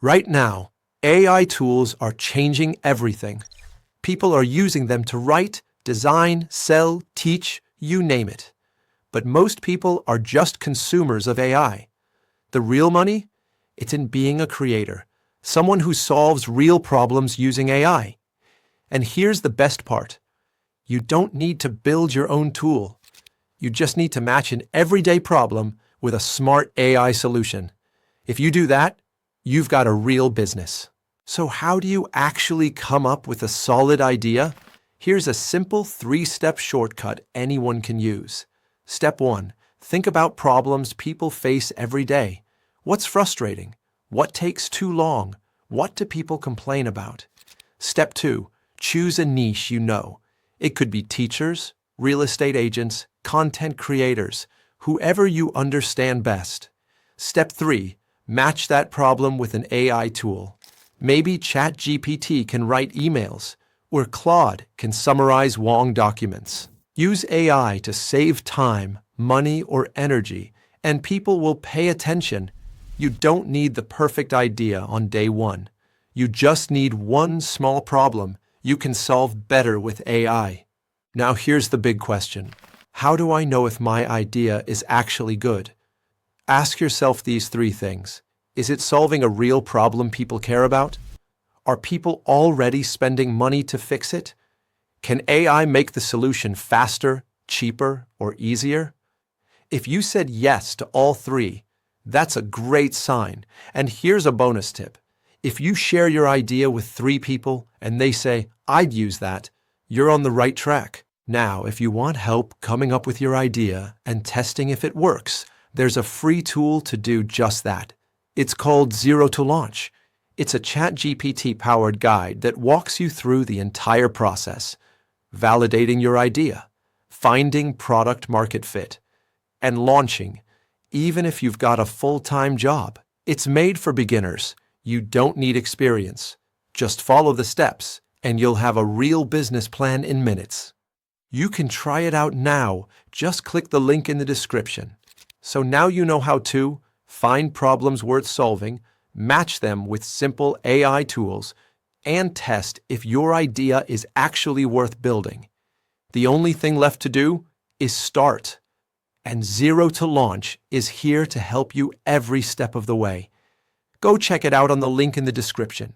Right now, AI tools are changing everything. People are using them to write, design, sell, teach, you name it. But most people are just consumers of AI. The real money? It's in being a creator, someone who solves real problems using AI. And here's the best part. You don't need to build your own tool. You just need to match an everyday problem with a smart AI solution. If you do that, you've got a real business. So how do you actually come up with a solid idea? Here's a simple 3-step shortcut anyone can use. Step 1. Think about problems people face every day. What's frustrating? What takes too long? What do people complain about? Step 2. Choose a niche you know. It could be teachers, real estate agents, content creators, whoever you understand best. Step 3. Match that problem with an AI tool. Maybe ChatGPT can write emails, or Claude can summarize long documents. Use AI to save time, money, or energy, and people will pay attention. You don't need the perfect idea on day one. You just need one small problem you can solve better with AI. Now here's the big question. How do I know if my idea is actually good? Ask yourself these 3 things. Is it solving a real problem people care about? Are people already spending money to fix it? Can AI make the solution faster, cheaper, or easier? If you said yes to all 3, that's a great sign. And here's a bonus tip. If you share your idea with 3 people and they say, "I'd use that," you're on the right track. Now, if you want help coming up with your idea and testing if it works, there's a free tool to do just that. It's called Zero to Launch. It's a ChatGPT-powered guide that walks you through the entire process, validating your idea, finding product-market fit, and launching, even if you've got a full-time job. It's made for beginners. You don't need experience. Just follow the steps, and you'll have a real business plan in minutes. You can try it out now. Just click the link in the description. So now you know how to find problems worth solving, match them with simple AI tools, and test if your idea is actually worth building. The only thing left to do is start. And Zero to Launch is here to help you every step of the way. Go check it out on the link in the description.